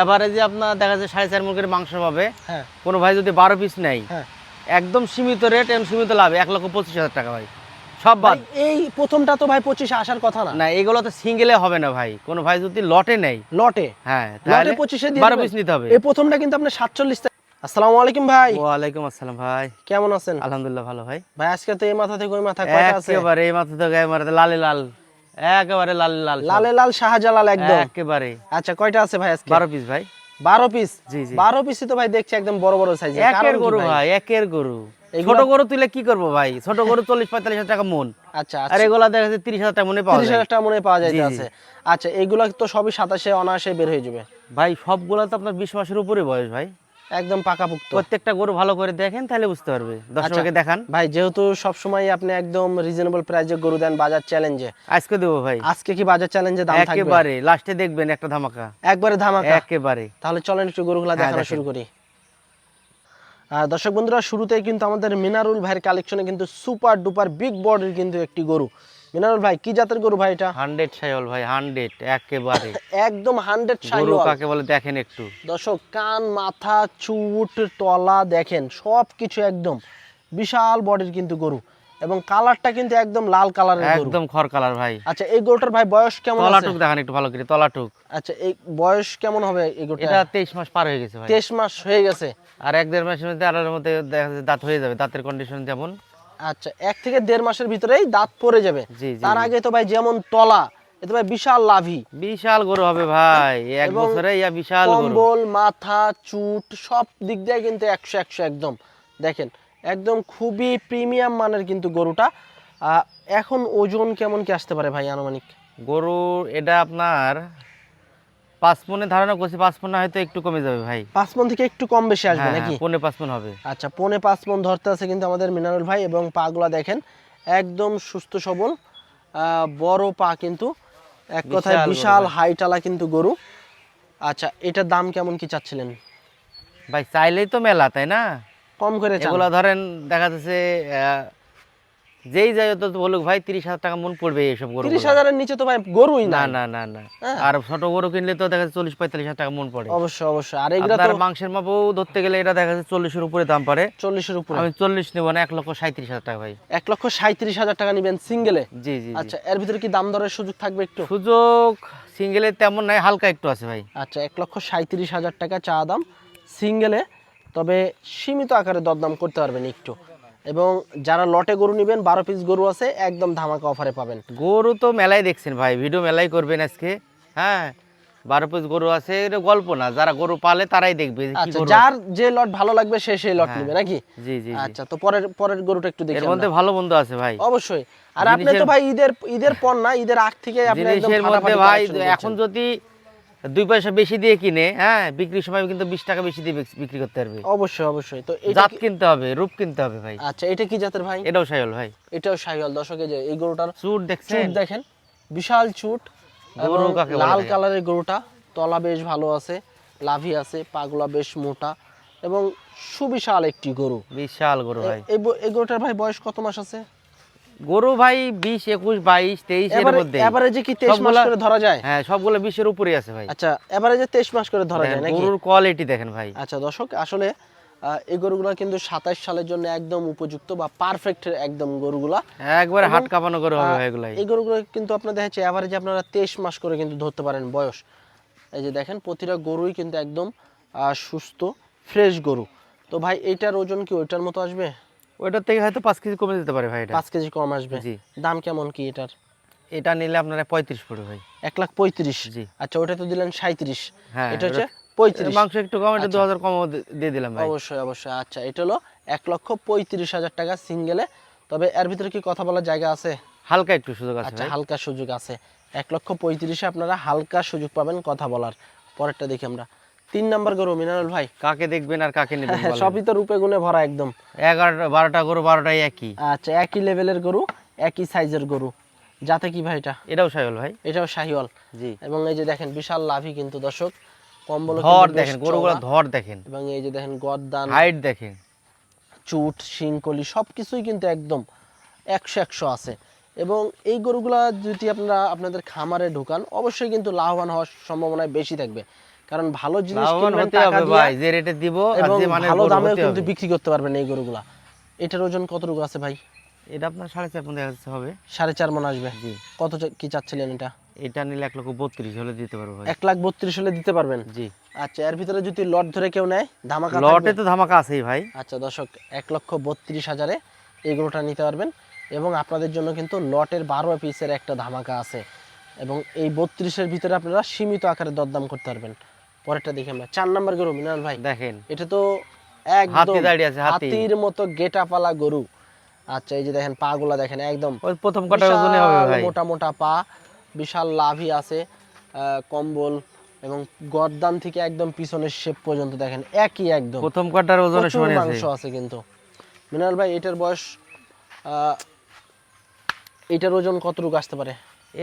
এভারেজে আপনার দেখা যাচ্ছে 4.5 মণ মাংস পাবে। হ্যাঁ, কোনো ভাই যদি 12 পিস নেয়, হ্যাঁ, একদম সীমিত রেট এবং সীমিত লাভ 1,25,000 টাকা ভাই, সব বাদ। এই প্রথমটা তো ভাই 25 আসার কথা না। না, এগুলো তো সিঙ্গেলে হবে না ভাই, কোনো ভাই যদি লটে নেয়, লটে হ্যাঁ লটে তাহলে 25 দিয়ে 12 দিবেন। পিস নিতে হবে। এই প্রথমটা কিন্তু আপনার 47। আসসালামু আলাইকুম ভাই। ওয়ালাইকুম আসসালাম ভাই, কেমন আছেন? আলহামদুলিল্লাহ ভালো ভাই। ভাই আজকে তো এই মাথা থেকে ওই মাথা কয়টা আছে? একেবারে এই মাথা থেকে এই মাথা লালে লাল, একেবারে লাল লাল সব। লালে লাল শাহজালাল একদম। একেবারে আচ্ছা, কয়টা আছে ভাই আজকে? 12 পিস ভাই। 12 পিস। জি জি, 12 পিসই তো ভাই দেখছি একদম বড় বড় সাইজের। একের গরু ভাই, একের গরু। ছোট গরু তুলে কি করবো ভাই, ছোট গরু 40-45 টাকা মন। আচ্ছা, আর এগুলা দেখা যাচ্ছে 30,000 টাকা মনে পাওয়া যায়। 30,000 টাকা মনে পাওয়া জি, যাইতে জি। আছে। আচ্ছা, এইগুলা তো সবই 27-এ অনায়াসে বের হয়ে যাবে। ভাই সবগুলা তো আপনার 20 মাসের উপরে বয়স ভাই। একদম পাকাপুক্ত। প্রত্যেকটা গরু ভালো করে দেখেন তাহলে বুঝতে পারবে, দর্শককে দেখান। ভাই যেহেতু সব সময় আপনি একদম রিজনেবল প্রাইসে গরু দেন বাজার চ্যালেঞ্জে, আজকে দেবো ভাই, আজকে কি বাজার চ্যালেঞ্জে দাম থাকবে? একেবারে লাস্টে দেখবেন একটা ধামাকা, একবারে ধামাকা। একেবারে। তাহলে চলেন একটু গরুগুলা দেখানো দেখেন। শুরু করি। দর্শক বন্ধুরা, শুরুতেই কিন্তু আমাদের মিনারুল ভাইয়ের কালেকশনে কিন্তু সুপার ডুপার বিগ বডির কিন্তু একটি গরু। মিনারুল ভাই, কি জাতের গরু ভাই এটা? 100 শাহিওয়াল ভাই, 100 একেবারে। একদম 100 গরু শাহিওয়াল। কাকে বলে দেখেন একটু। দর্শক, কান, মাথা, চুট, তলা দেখেন, সব কিছু একদম বিশাল বডির কিন্তু গরু, এবং কালারটা কিন্তু একদম লাল কালারের গরু, একদম খড় কালার ভাই। আচ্ছা, এই গরুটার ভাই বয়স কেমন আছে? তলাটুক দেখান একটু ভালো করে, তলাটুক। আচ্ছা, এই বয়স কেমন হবে এই গরুটা? এটা 23 মাস পার হয়ে গেছে ভাই। 23 মাস হয়ে গেছে। আর 1-1.5 মাসের মধ্যে আড়ার মধ্যে দেখা যাচ্ছে দাঁত হয়ে যাবে, দাঁতের কন্ডিশন যেমন। আচ্ছা, 1 থেকে 1.5 মাসের ভিতরেই দাঁত পড়ে যাবে। জি জি। তার আগে তো ভাই যেমন তলা, এ তো ভাই বিশাল লাভি, বিশাল গরু হবে ভাই, এক এবং বছরে ইয়া বিশাল গরু। কম্বল, মাথা, চুট সব দিক দিয়ে কিন্তু 100 একদম দেখেন, একদম খুবই প্রিমিয়াম মানের কিন্তু গরুটা। এখন ওজন কেমন কি আসতে পারে ভাই আনুমানিক? গরু এটা আপনার 5 মণে ধারণা করছি, 5 মণে হয়তো একটু কমে যাবে ভাই। 5 মণ থেকে একটু কম বেশি আসবে হ্যাঁ, নাকি? 4.5 মণ হবে। আচ্ছা, 4.5 মণ ধরতে আছে কিন্তু আমাদের মিনারুল ভাই, এবং পাগুলা দেখেন একদম সুস্থ সবল, বড় পা কিন্তু, এক কথায় বিশাল গরু বিশাল ভাই। হাইটালা কিন্তু গরু। আচ্ছা, এটার দাম কেমন কি চাচ্ছিলেন? ভাই চাইলেই তো মেলা, তাই না? কম করে চান? এগুলা ধরেন দেখা যাচ্ছে যেই যাই তো বলুক ভাই 30,000 টাকা মন পড়বে এইসব গরু। 30,000 এর নিচে তো ভাই গরুই না না। না না না। হ্যাঁ। আর ছোট গরু কিনলে তো দেখা যাচ্ছে 40-45,000 টাকা মন পড়ে। অবশ্যই অবশ্যই। আর এগুলা আপনার তো মাংসের মাপও ধরতে গেলে এটা দেখা যাচ্ছে 40-এর উপরে দাম পড়ে। 40-এর উপরে। আমি 40 নেব না, 1,37,000 টাকা ভাই। 1,37,000 টাকা নিবেন সিঙ্গেলে? জি জি জি। আচ্ছা, এর ভিতরে কি দাম দরের সুযোগ থাকবে একটু? সুযোগ সিঙ্গেলে তেমন নাই, হালকা একটু আছে ভাই। আচ্ছা, 1,37,000 টাকা চা দাম সিঙ্গেলে, তবে সীমিত আকারে দরদাম করতে পারবেন একটু। এবং যারা লটে গরু নেবেন, 12 পিস গরু আছে, একদম ধামাকা অফারে পাবেন। গরু তো মেলাই দেখছেন ভাই, ভিডিও মেলাই করবেন আজকে। হ্যাঁ, 12 পিস গরু আছে, এটা গল্প না, যারা গরু পালে তারাই দেখবে যে কি আচ্ছা, গরু। যার যে লট ভালো লাগবে সে সেই লট হ্যাঁ। নেবে নাকি? জি জি জি। আচ্ছা, তো পরের পরের গরুটা একটু দেখি এর মধ্যে আমরা। ভালো মন্দ আছে ভাই। অবশ্যই। আর আপনি তো জিনিসের- ভাই ঈদের পর না, ঈদের আগ থেকে আপনি একদম জিনিসের মধ্যে ফাটাফাটি ভাই collection এখন করছেন। যদি 2 পয়সা বেশি দিয়ে কিনে, হ্যাঁ, বিক্রির সময় কিন্তু 20 টাকা বেশি দিয়ে বিক্রি করতে পারবে। অবশ্যই অবশ্যই। তো এটা জাত কিনতে হবে, রূপ কিনতে হবে ভাই। আচ্ছা, এটা কি জাতের ভাই? এটাও শাহিওয়াল ভাই। এটাও শাহিওয়াল। দর্শকে যে এই গরুটার চুট দেখছেন? চুট দেখেন, বিশাল চুট, গরু এবং কাকে বলে লাল ভাই? কালারের গরুটা, তলা বেশ ভালো আছে, লাভি আছে, পাগুলা বেশ মোটা, এবং সুবিশাল একটি গরু। বিশাল গরু ভাই। এই গরুটার ভাই বয়স কত মাস আছে? গরু ভাই 20, 21, 22, 23 এর মধ্যে। এভারেজে কি 23 মাস করে ধরা যায়? হ্যাঁ, সবগুলো 20 এর উপরে আছে ভাই। আচ্ছা, এভারেজে 23 মাস করে ধরা যায় দেখেন, নাকি? গরুর কোয়ালিটি দেখেন ভাই। আচ্ছা দর্শক, আসলে এই গরুগুলো কিন্তু 27 সালের জন্য একদম উপযুক্ত বা পারফেক্ট একদম গরুগুলা। একবারে এবং, হাট কাঁপানো গরু হবে ভাই এগুলাই। এই গরুগুলো কিন্তু আপনার দেখা যাচ্ছে এভারেজে আপনারা 23 মাস করে কিন্তু ধরতে পারেন বয়স। এই যে দেখেন, প্রতিটা গরুই কিন্তু একদম সুস্থ ফ্রেশ গরু। তো ভাই, এইটার ওজন কি ওইটার মতো আসবে? ওইটার থেকে হয়তো 5 কেজি কমে যেতে পারে ভাই এটা। 5 কেজি কম আসবে? জি। দাম কেমন কি এটার? এটা নিলে আপনারা 35 পড়বে ভাই। 1,35,000? জি। আচ্ছা, ওটা তো দিলেন 37, হ্যাঁ, এটা হচ্ছে 35। মাংস একটু কম, এটা আচ্ছা। 2000 কম দিয়ে দিলাম ভাই। অবশ্যই অবশ্যই। আচ্ছা, এটা হলো 1,35,000 টাকা সিঙ্গেলে। তবে এর ভিতরে কি কথা বলার জায়গা আছে? হালকা একটু সুযোগ আছে আচ্ছা, ভাই। হালকা সুযোগ আছে। 1,35,000 আপনারা হালকা সুযোগ পাবেন কথা বলার। পরেরটা দেখি আমরা। 3 নাম্বার গরু মিনারুল ভাই। কাকে দেখবেন আর কাকে নেবেন বলেন? সবই তো রূপে গুণে ভরা একদম। 12টা গরু 12টাই একই। আচ্ছা, একই লেভেলের গরু, একই সাইজের গরু। যাতে কি ভাই এটা? এটাও শাহিওয়াল ভাই। এটাও শাহিওয়াল। জি। এবং এই যে দেখেন, বিশাল লাভি কিন্তু দর্শক, কম্বল ধর দেখেন, গরুগুলো ধর দেখেন, এবং এই যে দেখেন গর্দান, হাইট দেখেন। চুট, শিংকলি সবকিছুই কিন্তু একদম 100 আছে। এবং এই গরুগুলা যদি আপনারা আপনাদের খামারে ঢোকান, অবশ্যই কিন্তু লাভবান হওয়ার সম্ভাবনা বেশি থাকবে। কারণ ভালো জিনিস লাভবান কিনবেন হতে টাকা হবে দিয়ে ভাই, যে রেটে দিব আর এবং যে মানে ভালো গরু দামেও হতে কিন্তু হবে। বিক্রি করতে পারবেন এই গরুগুলা। এটার ওজন কতটুকু আছে ভাই? এটা আপনার 4.5 মণ দেখা যাচ্ছে হবে। 4.5 মণ আসবে। জি। কত কি চাচ্ছিলেন এটা? এটা নিলে 1,32,000 হলে দিতে পারবো ভাই। 1,32,000 হলে দিতে পারবেন। জি। আচ্ছা, এর ভিতরে যদি লট ধরে কেউ নেয় ধামাকা লটে থাকবে? তো ধামাকা আছেই ভাই। আচ্ছা দর্শক, 1,32,000-এ এই গরুটা নিতে পারবেন এবং আপনাদের জন্য কিন্তু লটের 12 পিসের একটা ধামাকা আছে এবং এই 32-এর ভিতরে আপনারা সীমিত আকারে দরদাম করতে পারবেন। পরেরটা দেখি আমরা 4 নাম্বার গরু মিনাল ভাই। দেখেন এটা তো একদম হাতি দাঁড়িয়ে আছে, হাতি। হাতির মতো গেটাপালা গরু। আচ্ছা, এই যে দেখেন পা গুলা দেখেন একদম ওই প্রথম কাটার ওজনে হবে বিশাল ভাই। মোটা মোটা পা, বিশাল লাভি আছে, কম্বল এবং গর্দান থেকে একদম পিছনের শেপ পর্যন্ত দেখেন একই একদম। প্রথম কাটার ওজনে প্রচুর সমান আছে। মাংস আছে কিন্তু। মিনাল ভাই এটার বয়স এটার ওজন কতটুকু আসতে পারে?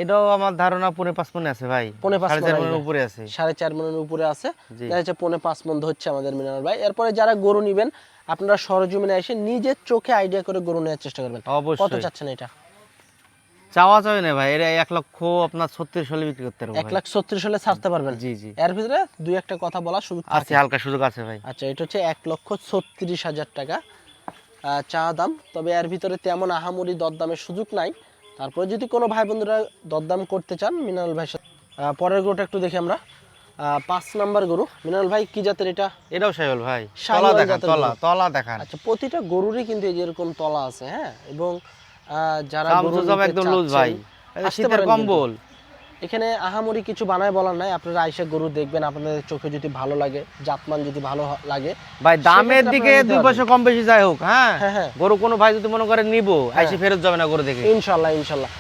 এটাও আমার ধারণা 4.5 মণ আছে ভাই। 4.5 4.5 মণ মণের আসবে। উপরে আছে। 4.5 মণের উপরে আছে। জি। দেখা যাচ্ছে 4.5 মণ হচ্ছে আমাদের মিনাল ভাই। এরপরে যারা গরু নিবেন আপনারা সরজমিনে এসে নিজের চোখে আইডিয়া করে গরু নেওয়ার চেষ্টা করবেন। কত অবশ্যই। চাচ্ছেন এটা? চাওয়া যাবে না ভাই, এটা 1,36,000 হলে বিক্রি করতে পারবো ভাই। 1,36,000 হলে ছাড়তে পারবেন? জি জি। এর ভিতরে দুই একটা কথা বলা সুযোগ আছে, থাকে। হালকা সুযোগ আছে ভাই। আচ্ছা, এটা হচ্ছে 1,36,000 টাকা চা দাম। তবে এর ভিতরে তেমন আহামরি দরদামের সুযোগ নাই। তারপরে যদি কোনো ভাই বন্ধুরা দরদাম করতে চান মিনাল ভাই পরের গরুটা একটু দেখি আমরা। 5 নাম্বার গরু। মিনাল ভাই কি জাতের এটা? এটাও শাহিওয়াল ভাই। শাহিওয়াল তলা দেখান, জাতের তলা গরু। তলা দেখান। আচ্ছা, প্রতিটা গরুরই কিন্তু এই যে এরকম তলা আছে, হ্যাঁ, এবং যারা গরু চামচুচাম নিতে একদম লুজ ভাই। চাচ্ছেন, এটা আসতে শীতের পারেন কিন্তু। কম্বল। এখানে আহামরি কিছু বানায় বলার নাই, আপনারা আইসা গরু দেখবেন, আপনাদের চোখে যদি ভালো লাগে, জাতমান যদি ভালো লাগে, ভাই দামের সেক্ষেত্রে দিকে আপনারা নিতে 2 পয়সা পারবেন। কম বেশি যাই হোক, হ্যাঁ। হ্যাঁ, হ্যাঁ। গরু কোনো ভাই যদি মনে করে নিবো, আইসে ফেরত যাবে না গরু দেখে। ইনশাল্লাহ ইনশাল্লাহ।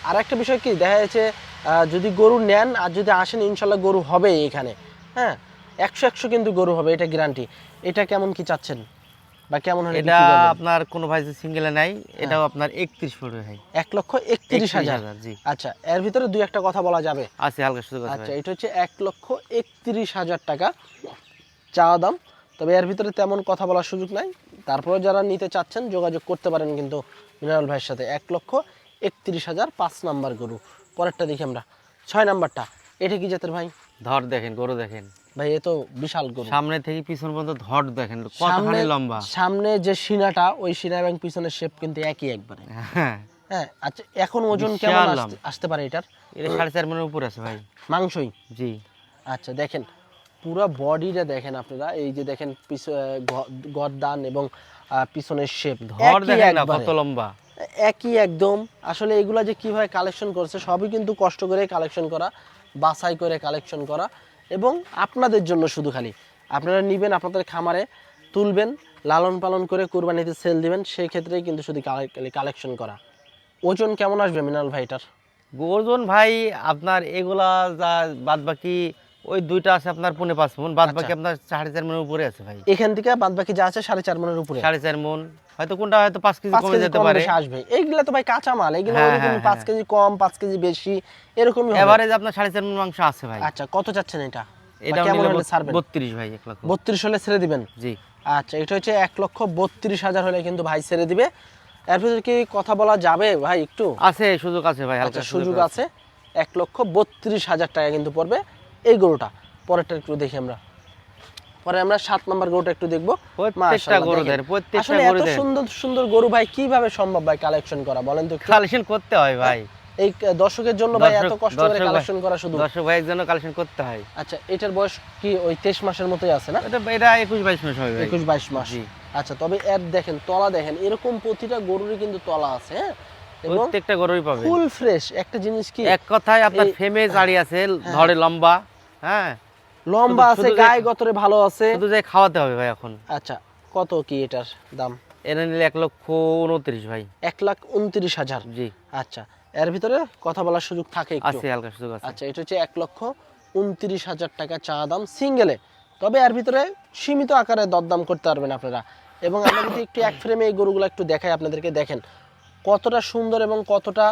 আর একটা বিষয় কি দেখা যাচ্ছে, যদি গরু নেন আর যদি আসেন ইনশাল্লাহ গরু হবে এখানে, হ্যাঁ, 100 কিন্তু গরু হবে, এটা গ্যারান্টি। এটা কেমন কি চাচ্ছেন বা কেমন হলে এটা বিক্রি করবেন? আপনার কোনো ভাই যদি সিঙ্গেলে নাই, এটাও আপনার 31 পড়বে ভাই। 1,31,000। জি। আচ্ছা, এর ভিতরে দুই একটা কথা বলা যাবে? আছে, হালকা সুযোগ আছে আচ্ছা, ভাই। এটা হচ্ছে 1,31,000 টাকা চাওয়া দাম। তবে এর ভিতরে তেমন কথা বলার সুযোগ নাই। তারপরে যারা নিতে চাচ্ছেন যোগাযোগ করতে পারেন কিন্তু মিনারেল ভাইয়ের সাথে। 1,31,000 5 নাম্বার গরু। পরেরটা দেখি আমরা 6 নাম্বারটা। এটা কি জাতের ভাই? ধর দেখেন, গরু দেখেন ভাই এ তো বিশাল গরু। সামনে থেকে পিছন পর্যন্ত ধর দেখেন কতখানি লম্বা। সামনে যে সিনাটা, ওই সিনা এবং পিছনের শেপ কিন্তু একই একবারে। হ্যাঁ, হ্যাঁ। আচ্ছা, এখন ওজন কেমন বিশাল আসতে পারে এটার? এটা 4.5 মণের উপরে আছে ভাই। মাংসই? জি। আচ্ছা, দেখেন পুরো বডিটা দেখেন আপনারা, এই যে দেখেন গর্দান এবং পিছনের শেপ ধর দেখেন না কত লম্বা। একই একদম। আসলে এগুলা যে কিভাবে কালেকশন করছে সবই কিন্তু কষ্ট করে কালেকশন করা, বাছাই করে কালেকশন করা, এবং আপনাদের জন্য শুধু খালি আপনারা নিবেন, আপনাদের খামারে তুলবেন, লালন পালন করে কুরবানিতে সেল দিবেন, সেই ক্ষেত্রেই কিন্তু শুধু কালেকশন করা। ওজন কেমন আসবে মিনাল ভাই এটার? ওজন ভাই আপনার এগুলা যা বাদ বাকি ওই দুইটা আছে আপনার 5.5 মণ, বাদ বাকি আপনার 4.5 মণের উপরে আছে ভাই। এখান থেকে বাদ বাকি যা আছে 4.5 মণের উপরে। 4.5 মণ, হয়তো কোনটা হয়তো 5 কেজি 5 কমে কেজি যেতে কম পারে। বেশি আসবে। এইগুলা তো ভাই কাঁচা মাল, এগুলো হ্যাঁ, ওরকম হ্যাঁ, 5 কেজি কম 5 কেজি বেশি এরকমই হবে। এভারেজ আপনার 4.5 মণ মাংস আছে ভাই। আচ্ছা, কত চাচ্ছেন এটা? এটা কেমন নিলে হলে ছাড়বেন? 32 ভাই, 1 লক্ষ। 32 হলে ছেড়ে দিবেন? জি। আচ্ছা, এটা হচ্ছে 1,32,000 হলে কিন্তু ভাই ছেড়ে দিবে। এর ভিতরে কি কথা বলা যাবে ভাই একটু? আছে, সুযোগ আছে ভাই, হালকা আচ্ছা, সুযোগ আছে। 1,32,000 টাকা কিন্তু পড়বে এই গরুটা। পরেরটা একটু দেখি আমরা। পরে আমরা 7 নম্বর গরুটা একটু দেখবো। প্রত্যেকটা গরু দেখেন, দেয়, প্রত্যেকটা আসলে গরু এত দেয়। সুন্দর সুন্দর গরু ভাই কিভাবে সম্ভব ভাই কালেকশন করা, বলেন তো একটু? কালেকশন করতে হয় ভাই। এই দর্শকের জন্য ভাই এত কষ্ট করে কালেকশন করা শুধু? দর্শক ভাইয়ের জন্য কালেকশন করতে হয়। আচ্ছা, এটার বয়স কি ওই 23 মাসের মতোই আছে না? এটা 21-22 মাস হবে ভাই। 21-22 মাস। জি। আচ্ছা, তবে এর দেখেন তলা দেখেন, এরকম প্রতিটা গরুরই কিন্তু তলা আছে, হ্যাঁ, এবং প্রত্যেকটা গরুই পাবে। Full fresh. একটা জিনিস কি, এক কথায় আপনার ফেমে জারি আছে, ধরে লম্বা, হ্যাঁ, লম্বা আছে, শুধু গায়ে গতরে ভালো আছে। শুধু যাই খাওয়াতে হবে ভাই এখন। আচ্ছা, কত কি এটার দাম? এনে নিলে 1,29,000 ভাই। 1,29,000। জি। আচ্ছা, এর ভিতরে কথা বলার সুযোগ থাকে একটু? আছে, হালকা সুযোগ আছে। আচ্ছা, এটা হচ্ছে 1,29,000 টাকা চা দাম সিঙ্গেলে। তবে এর ভিতরে সীমিত আকারে দরদাম করতে পারবেন আপনারা। এবং আমরা যদি একটু এক ফ্রেমে এই গরুগুলো একটু দেখাই আপনাদেরকে, দেখেন কতটা সুন্দর এবং কতটা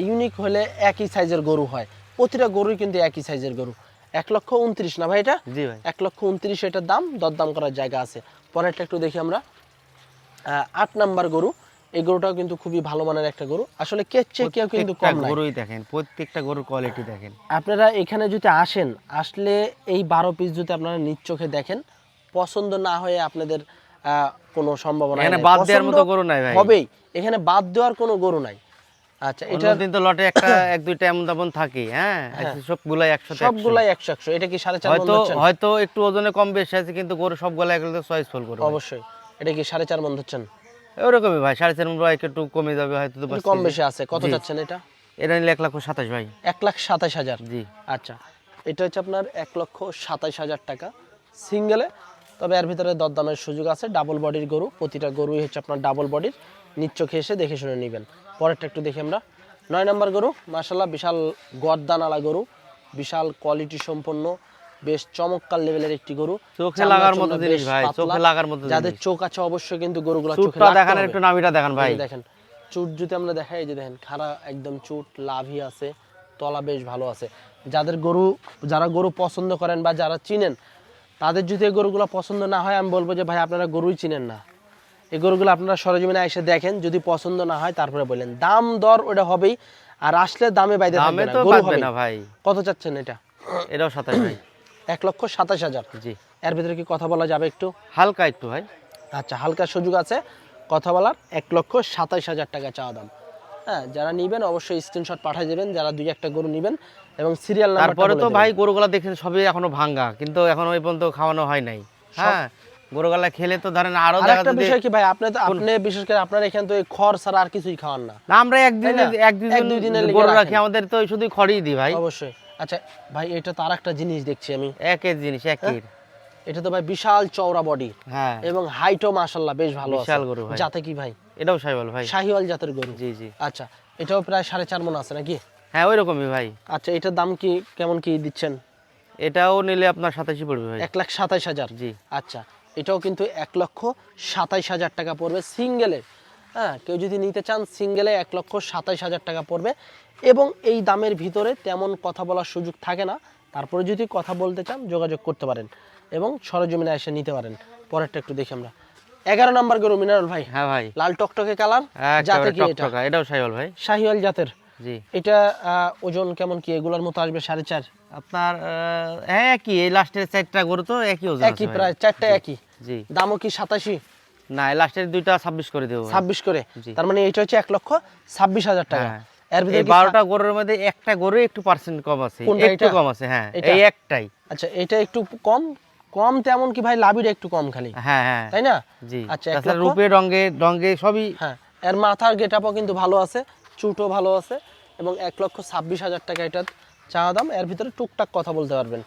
ইউনিক হলে একই সাইজের গরু হয়। প্রতিটা গরুই কিন্তু একই সাইজের গরু। 1,29,000 না ভাই এটা? জি ভাই। 1,29,000 এটার দাম, দরদাম করার জায়গা আছে। পরেরটা একটু দেখি আমরা। 8 নাম্বার গরু। এই গরুটাও কিন্তু খুবই ভালো মানের একটা গরু, আসলে কেউ কিন্তু কম প্রত্যেকটা নাই। গরুই দেখেন, প্রত্যেকটা গরুর কোয়ালিটি দেখেন। আপনারা এখানে যদি আসেন, আসলে এই 12 পিস যদি আপনারা নিজ চোখে দেখেন, পছন্দ না হয়ে আপনাদের কোনো সম্ভাবনা এখানে নাই। বাদ দেওয়ার পছন্দ মতো গরু নাই ভাই। হবেই, এখানে বাদ দেওয়ার কোনো গরু নাই। আচ্ছা, এটা দিন তো লটে একটা এক দুইটা এমন তেমন থাকে, হ্যাঁ, সবগুলাই 100 সবগুলাই 100 এটা কি 4.5 মণ হয়তো ধরছেন? হয়তো একটু ওজনে কম বেশি আছে, কিন্তু গরু সবগুলা একদম চয়েসফুল গরু। অবশ্যই। এটা কি 4.5 মণ ধরছেন? ওরকমই ভাই, 4.5 মণ বা একটু কমে যাবে হয়তো, তো একটু কম বেশি আছে। কত চাচ্ছেন এটা? এটা নিলে 1,27,000 ভাই। 1,27,000। জি। আচ্ছা, এটা হচ্ছে আপনার 1,27,000 টাকা সিঙ্গেলে। তবে এর ভিতরে দরদামের সুযোগ আছে। ডাবল বডির গরু, প্রতিটা গরুই হচ্ছে আপনার ডাবল বডির। নিজ চোখে এসে দেখে শুনে নেবেন। পরেরটা একটু দেখি আমরা। 9 নম্বর গরু, মাশাআল্লাহ বিশাল গর্দানালা গরু, বিশাল কোয়ালিটি সম্পন্ন, বেশ চমৎকার লেভেলের একটি গরু। চোখে লাগার মতো জিনিস ভাই, চোখে লাগার মতো জিনিস। যাদের চোখ আছে অবশ্যই কিন্তু গরুগুলো চোখে চুটটা লাগতে দেখান, হবে। একটু নাভিটা দেখান ভাই। এই যে দেখেন, চুট যদি আমরা দেখাই, এই যে দেখেন খাড়া একদম চুট, লাভি আছে, তলা বেশ ভালো আছে। যারা গরু পছন্দ করেন বা যারা চিনেন, তাদের যদি এই গরুগুলো পছন্দ না হয়, আমি বলবো যে ভাই আপনারা গরুই চিনেন না। এই গরুগুলো আপনারা সরজমিনে এসে দেখেন, যদি পছন্দ না হয় তারপরে বলেন। দাম দর ওটা হবেই, আর আসলে দামে বাইরে থাকবে না, তো গরু পারবে হবে না ভাই। কত চাচ্ছেন এটা? এটাও 27 ভাই। 1,27,000। জি। এর ভিতরে কি কথা বলা যাবে একটু? হালকা একটু ভাই। আচ্ছা, হালকা সুযোগ আছে কথা বলার। 1,27,000 টাকা চাওয়া দাম। হ্যাঁ, যারা নিবেন অবশ্যই স্ক্রিনশট পাঠিয়ে দেবেন, যারা দুই একটা গরু নিবেন, এবং সিরিয়াল নাম্বারটা তারপরে বলে তো দেবেন। ভাই গরুগুলা দেখছেন সবই এখনো ভাঙ্গা, কিন্তু এখনো ওই পর্যন্ত খাওয়ানো হয় নাই। হ্যাঁ, গরুগুলা খেলে তো ধরেন আরো আর দেখা একটা যাবে। বিষয় কি ভাই, আপনি বিশেষ করে আপনার এখানে তো এই খড় ছাড়া আর কিছুই খাওয়ান না। না, আমরা তাই না? এক দুই দিনের লেগে গরু রাখি, রাখেন। আমাদের তো শুধু খড়ই দিই ভাই। অবশ্যই। আচ্ছা ভাই, এটা তো আর একটা জিনিস দেখছি আমি, একই জিনিস, একই। এটা তো ভাই বিশাল চওড়া বডি, হ্যাঁ, এবং হাইটও মাশাআল্লাহ বেশ ভালো আছে। বিশাল গরু ভাই। জাতে কি ভাই? এটাও শাহিওয়াল ভাই। শাহিওয়াল জাতের গরু। জি জি। আচ্ছা, এটাও প্রায় 4.5 মণ আছে নাকি? হ্যাঁ, ওই রকমই ভাই। আচ্ছা, এটার দাম কি কেমন কি দিচ্ছেন? এটাও নিলে আপনার 87 পড়বে ভাই। 1,27,000। জি। আচ্ছা, এটাও কিন্তু 1,27,000 টাকা পড়বে সিঙ্গেলে। হ্যাঁ, কেউ যদি নিতে চান সিঙ্গেলে 1,27,000 টাকা পড়বে, এবং এই দামের ভিতরে তেমন কথা বলার সুযোগ থাকে না। তারপরে যদি কথা বলতে চান যোগাযোগ করতে পারেন এবং সরজমিনে এসে নিতে পারেন। পরেরটা একটু দেখি আমরা। 11 নম্বর গরু মিনারুল ভাই। হ্যাঁ ভাই। লাল টকটকে কালার, জাতে কি এটা? টকটকা, এটাও শাহিওয়াল ভাই। শাহিওয়াল জাতের। জি। এটা ওজন কেমন কি এগুলোর মতো আসবে? 4.5? আপনার হ্যাঁ, একই। এই লাস্টের 4টা গরু তো একই ওজন আছে একই, ভাই। প্রায় 4টা একই। জি। দামও কি 87? না, এই লাস্টের 2টা 26 করে দেবো ভাই। 26 করে। জি। তার মানে এটা হচ্ছে 1,26,000 টাকা। হ্যাঁ। এর ভিতরে এই কি 12টা গরুর মধ্যে একটা গরু একটু পার্সেন্ট কম আছে, কোনটা একটু এটা? কম আছে। হ্যাঁ, এটা? এই একটাই। আচ্ছা, এটা একটু কম কম তেমন কি ভাই, লাভিটা একটু কম খালি, হ্যাঁ হ্যাঁ। তাই না? জি। আচ্ছা, তাছাড়া রূপে রঙে রঙে সবই। হ্যাঁ, এর মাথার গেটআপও কিন্তু ভালো আছে, চুটও ভালো আছে, এবং 1,26,000 টাকা এটা চাওয়া দাম। এর ভিতরে টুকটাক কথা বলতে পারবেন।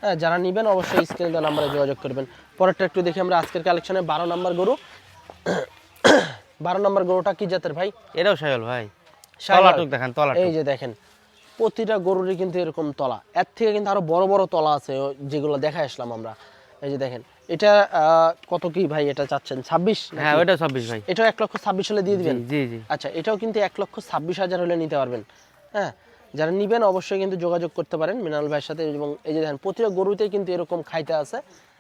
হ্যাঁ, যারা নেবেন অবশ্যই স্ক্রিনে দেওয়া নাম্বারে যোগাযোগ করবেন। পরেরটা একটু দেখি আমরা আজকের কালেকশনে। 12 নম্বর গরু। 12 নম্বর গরুটা কি জাতের ভাই? এটাও শাহিওয়াল ভাই। শাহিওয়াল। তলাটুক দেখেন, তলাটুক। এই যে দেখেন, প্রতিটা গরুরই কিন্তু এরকম তলা, এর থেকে কিন্তু আরো বড় বড় তলা আছে যেগুলো দেখা আসলাম আমরা। এই যে দেখেন, এটা কত কি ভাই এটা চাচ্ছেন? 26? হ্যাঁ, ওইটা 26 ভাই। এটাও 1,26,000 হলে দিয়ে দিবেন? জি জি। আচ্ছা, এটাও কিন্তু 1,26,000 হলে নিতে পারবেন। হ্যাঁ, যারা নিবেন অবশ্যই কিন্তু যোগাযোগ করতে পারেন মিনারুল ভাইয়ের সাথে। এবং এই যে দেখেন, প্রতিটা গরুতেই কিন্তু এরকম খাইতে আছে।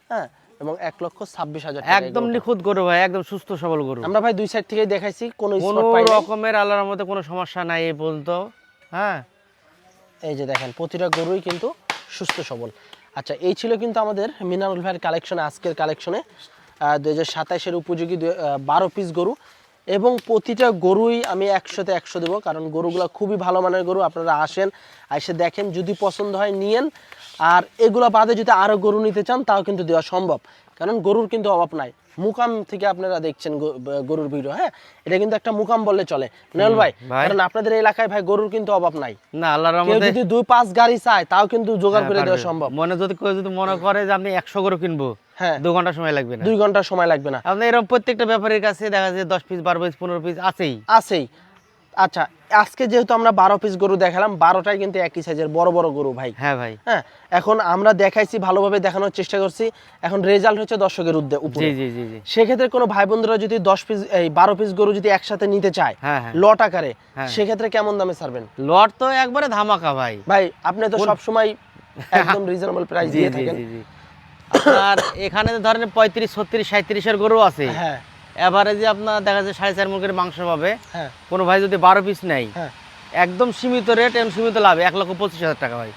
হ্যাঁ, এবং 1,26,000 টাকা। একদম নিখুঁত গরু ভাই, একদম সুস্থ সবল গরু। আমরা ভাই দুই সাইড থেকে দেখাইছি, কোনো কোনো স্পট পাই নাই। রকমের আল্লাহর মধ্যে কোনো সমস্যা নাই এই পর্যন্ত। হ্যাঁ, এই যে দেখেন, প্রতিটা গরুই কিন্তু সুস্থ সবল। আচ্ছা, এই ছিল কিন্তু আমাদের মিনারুল ভাইয়ের কালেকশনে, আজকের কালেকশনে 2027-এর উপযোগী 12 পিস গরু। এবং প্রতিটা গরুই আমি 100তে 100 দেবো, কারণ গরুগুলো খুবই ভালো মানের গরু। আপনারা আসেন, এসে দেখেন, যদি পছন্দ হয় নিয়েন। আর এগুলো বাদে যদি আরও গরু নিতে চান তাও কিন্তু দেওয়া সম্ভব, কারণ গরুর কিন্তু অভাব নাই। মুকাম থেকে আপনারা দেখছেন গরুর ভিডিও, হ্যাঁ, এটা কিন্তু একটা মুকাম বললে চলে নেউল ভাই, কারণ আপনাদের এলাকায় ভাই গরুর কিন্তু অভাব নাই। না, আল্লাহর কেউ রহমতে যদি 2-5 গাড়ি চায় তাও কিন্তু জোগাড় করে দেওয়া সম্ভব। কেউ যদি মনে করে যে আপনি 100 গরু কিনবো, হ্যাঁ, 2 ঘন্টা সময় লাগবে না। 2 ঘন্টা সময় লাগবে না। আপনি এরকম প্রত্যেকটা ব্যাপারীর কাছে দেখা যায় 10 পিস 12 পিস 15 পিস আছেই। আচ্ছা, আজকে যেহেতু আমরা 12 পিস গরু দেখালাম, 12টাই কিন্তু একই সাইজের বড় বড় গরু ভাই। হ্যাঁ ভাই। হ্যাঁ, এখন আমরা দেখাইছি, ভালোভাবে দেখানোর চেষ্টা করছি। এখন রেজাল্ট হচ্ছে দর্শকের উপরে। জি জি জি জি। সেক্ষেত্রে কোনো ভাই বন্ধুরা যদি 10 পিস এই 12 পিস গরু যদি একসাথে নিতে চায়, হ্যাঁ হ্যাঁ, লট আকারে, হ্যাঁ। সেক্ষেত্রে কেমন দামে ছাড়বেন? লট তো একবারে ধামাকা ভাই। ভাই আপনি তো সব সময় একদম রিজনেবল প্রাইস দিয়ে থাকেন। জি জি। আপনার এখানে ধরেন 35 36 37 এর গরু আছে। হ্যাঁ, এভারেজে আপনার দেখা যায় 4.5 মণ করে মাংস পাবে। হ্যাঁ কোনো ভাই যদি 12 পিস নেয় হ্যাঁ একদম সীমিত রেট এবং সীমিত লাভ 1,25,000 টাকা ভাই,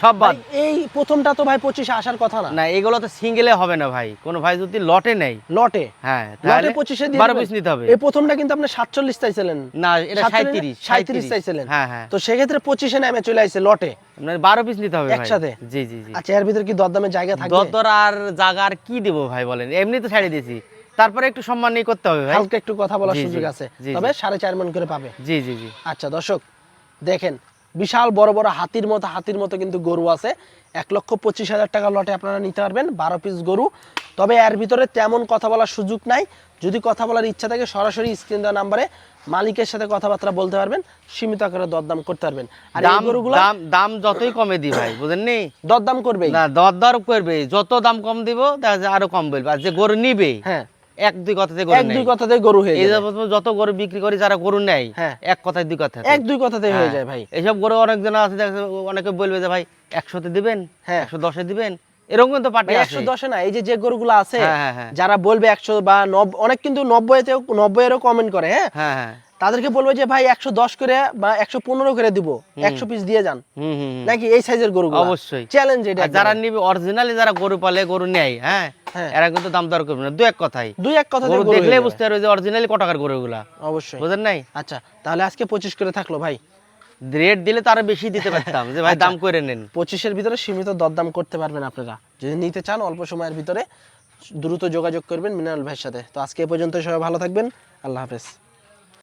সব বাদ। ভাই, এই প্রথমটা তো ভাই 25 আসার কথা না, না এগুলো তো সিঙ্গেলে হবে না ভাই, কোনো ভাই যদি লটে নেয়, লটে হ্যাঁ লটে তাহলে 25 দিয়ে 12 দিবেন। পিস নিতে হবে। এই প্রথমটা কিন্তু আপনি 47 চাইছিলেন, না এটা 37 চাইছিলেন, হ্যাঁ হ্যাঁ, তো সেক্ষেত্রে 25 নামে চলে আসছে লটে আপনার 12 পিস নিতে হবে ভাই। একসাথে? জি জি জি। আচ্ছা, এর ভিতরে কি দরদামের জায়গা থাকবে? দরদর আর জায়গা আর কি দেবো ভাই বলেন, এমনি তো ছাড়িয়ে দিয়েছি, তারপরে একটু সম্মান নিয়ে করতে হবে ভাই। হালকা একটু কথা বলার জি, সুযোগ জি, আছে, জি, তবে 4.5 মণ করে পাবে। জি জি জি। আচ্ছা দর্শক দেখেন, বিশাল বড় বড় হাতির মতো কিন্তু গরু আছে। 1,25,000 টাকা লটে আপনারা নিতে পারবেন 12 পিস গরু। তবে এর ভিতরে তেমন কথা বলার সুযোগ নাই, যদি কথা বলার ইচ্ছা থাকে সরাসরি স্ক্রিন দেওয়া নাম্বারে মালিকের সাথে কথাবার্তা বলতে পারবেন, সীমিত আকারে দরদাম করতে পারবেন। আর এই দাম গরুগুলো দাম যতই কমে দিই ভাই বুঝেননি, দরদাম করবেই না দর করবে, যত দাম কম দিব দেখা যায় আরো কম বলবে, আর যে গরু নিবে হ্যাঁ, এক দুই কথাতে গরু এক দুই নেই। কথাতে গরু হয়ে এই যায়, যত গরু বিক্রি করি যারা গরু নেয় হ্যাঁ। এক কথায় দুই কথা, এক দুই কথাতে হয়ে যায় ভাই। এইসব গরু অনেকজন আছে দেখা যায়, অনেকে বলবে যে ভাই 100-তে দিবেন, হ্যাঁ। 110-এ দিবেন, এরকম কিন্তু পার্টি আছে। 110 না, এই যে গরুগুলো আছে হ্যাঁ, হ্যাঁ, হ্যাঁ। যারা বলবে 100 বা 90, অনেক কিন্তু 90 এরও কমেন্ট করে, হ্যাঁ, হ্যাঁ হ্যাঁ, তাদেরকে বলবে যে ভাই 110 করে বা 115 করে দিব, 100 পিস দিয়ে যান, হুম হুম হুম। নাকি এই সাইজের গরুগুলো? অবশ্যই চ্যালেঞ্জ এটা। আর যারা নিবে অরিজিনালি, যারা গরু পালে গরু নেয়, হ্যাঁ হ্যাঁ। এরা কিন্তু দাম দর করবে না, দু এক কথাই দুই এক কথা গরু দেখলে বুঝতে পারবে যে অরিজিনালি কত টাকার গরুগুলা, অবশ্যই। বুঝেন নাই? আচ্ছা তাহলে আজকে 25 করে থাকলো ভাই। রেট দিলে তো আরো বেশি দিতে পারতাম যে ভাই দাম করে নেন। 25-এর ভিতরে সীমিত দরদাম করতে পারবেন আপনারা, যদি নিতে চান অল্প সময়ের ভিতরে দ্রুত যোগাযোগ করবেন মিনারেল ভাইয়ের সাথে। তো আজকে এ পর্যন্ত, সবাই ভালো থাকবেন, আল্লাহ হাফেজ।